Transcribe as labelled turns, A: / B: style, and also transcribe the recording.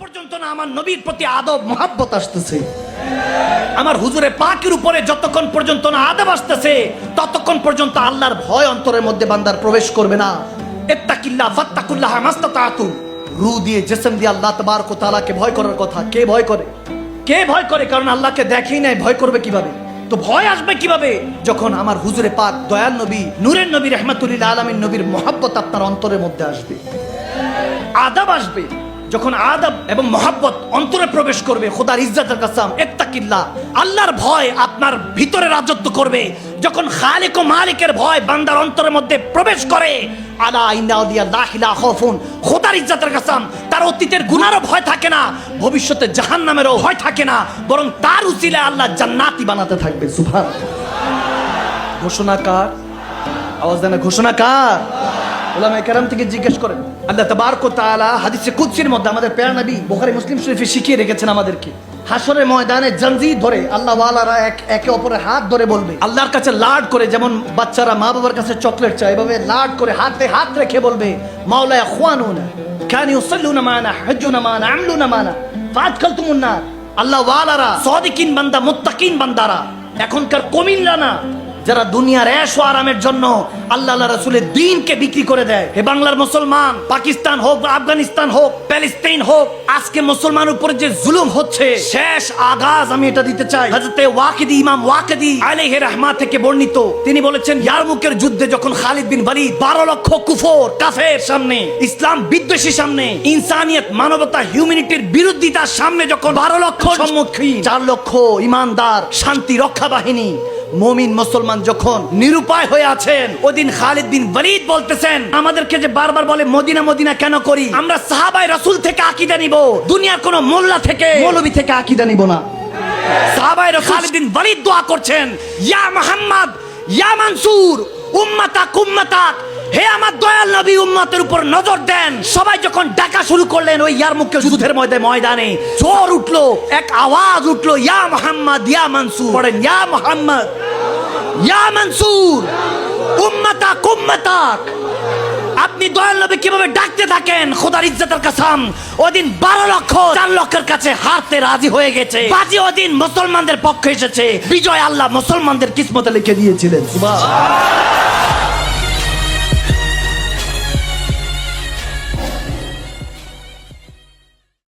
A: পর্যন্ত না আমার নবীর প্রতি আদব মোহাব্বত আসতেছে, আমার হুজুরে পাকের উপরে যতক্ষণ পর্যন্ত না আদব আসতেছে, ততক্ষণ পর্যন্ত আল্লাহর ভয় অন্তরের মধ্যে বান্দার প্রবেশ করবে না। ইত্তাকিল্লাহ ফাত্তাকুল্লাহ মাস্তাতাতু, রূহ দিয়ে জিসম দিয়ে আল্লাহ তাবারক ওয়া তাআলাকে ভয় করার কথা। কে ভয় করে? কে ভয় করে? কারণ আল্লাহকে দেখেই নাই, ভয় করবে কিভাবে? তো ভয় আসবে কিভাবে? যখন আমার হুজুরে পাক দয়াল নবী নূরের নবী রাহমাতুল লিল আলামিন নবীর মোহাব্বত আপনার অন্তরের মধ্যে আসবে, আদব আসবে। যখন আদব এবং মোহাব্বত অন্তরে প্রবেশ করবে, খোদার ইজ্জতের কসম, ইত্তাকিল্লাহ, আল্লাহর ভয় আপনার ভিতরে রাজত্ব করবে। যখন খালিক ও মালিকের ভয় বান্দার অন্তরের মধ্যে প্রবেশ করে, আলা ইন্না আউলিয়াল্লাহি লা খাউফুন, খোদার ইজ্জতের কসম, তার অতীতের গুনাহরও ভয় থাকে না, ভবিষ্যতে জাহান্নামেরও ভয় থাকে না, বরং তার উসিলায় আল্লাহ জান্নাতি বানাতে থাকবে। সুবহানাল্লাহ। ঘোষণা কার? আওয়াজ দেন, ঘোষণা কার? উলামায়ে কেরাম থেকে জিজ্ঞেস করেন। আল্লাহ তাবারক ওয়া তাআলা হাদিসে কুদসির মধ্যে আমাদের প্যারা নবী বুখারী মুসলিম শরীফে শিখিয়ে রেখেছেন আমাদেরকে, হাশরের ময়দানে জঞ্জির ধরে আল্লাহ ওয়ালারা একে অপরের হাত ধরে বলবে, আল্লাহর কাছে লাড করে, যেমন বাচ্চারা মা বাবার কাছে চকলেট চায়, এভাবে লাড করে হাতে হাত রেখে বলবে, মাওলা ইখওয়ানুনা কানু ইউসাল্লুনা মানা হাজ্জুনা মানা আমলুনা মানা ফাদখালতুমুন নার। আল্লাহ ওয়ালারা, সাদিকিন বান্দা, মুত্তাকিন বান্দারা, এখনকার কমিনরা না, যারা দুনিয়ার ऐश ও আরামের জন্য আল্লাহ রাসূলের দ্বীনকে বিক্রি করে দেয়। হে বাংলার মুসলমান, পাকিস্তান হোক, আফগানিস্তান হোক, প্যালেস্টাইন হোক, আজকে মুসলমানের উপর যে জুলুম হচ্ছে, শেষ আগাজ আমি এটা দিতে চাই। হযরতে ওয়াকিদি, ইমাম ওয়াকিদি আলাইহি রাহমাত থেকে বর্ণিত, তিনি বলেছেন, ইয়ারমুকের যুদ্ধে যখন খালিদ বিন ওয়ালিদ 12 লক্ষ কুফর কাফের সামনে, ইসলাম বিদ্বেষী সামনে, ইনসানিয়ত মানবতা হিউম্যানিটির বিরোধিতার সামনে যখন 12 লক্ষ সম্মুখীন, 4 লক্ষ ইমানদার শান্তি রক্ষা বাহিনী মুমিন মুসলমান যখন নিরুপায় হয়ে আছেন, ওদিন খালিদ বিন ওয়ালিদ বলতেছেন, আমাদেরকে যে বারবার বলে মদিনা মদিনা কেন করি, আমরা সাহাবায়ে রাসূল থেকে আকীদা নিব, দুনিয়ার কোন মোল্লা থেকে মৌলবী থেকে আকীদা নিব না। সাহাবায়ে রাসূল খালিদ বিন ওয়ালিদ দোয়া করছেন, ইয়া মুহাম্মদ ইয়া মানসুর উম্মাতাক উম্মাতাক, হে আমার দয়াল নবী, উম্মতের উপর নজর দেন। সবাই যখন ডাকা শুরু করলেন, ওই ইয়ারমুকের যুদ্ধের ময়দানে জোর উঠলো, এক আওয়াজ উঠলো, ইয়া মুহাম্মদ ইয়া মানসুর। পড়েন, ইয়া মুহাম্মদ ইয়া মানসুর উম্মাতাক উম্মাতাক। আপনি দয়াল নবী কিভাবে ডাকতে থাকেন, খোদার ইজ্জতের কসম, ওদিন 12 লক্ষ 4 লক্ষের কাছে হারতে রাজি হয়ে গেছে। বাজি ওদিন মুসলমানদের পক্ষে এসেছে, বিজয় আল্লাহ মুসলমানদের কিসমতে লিখে দিয়েছিলেন। সুবহানাল্লাহ।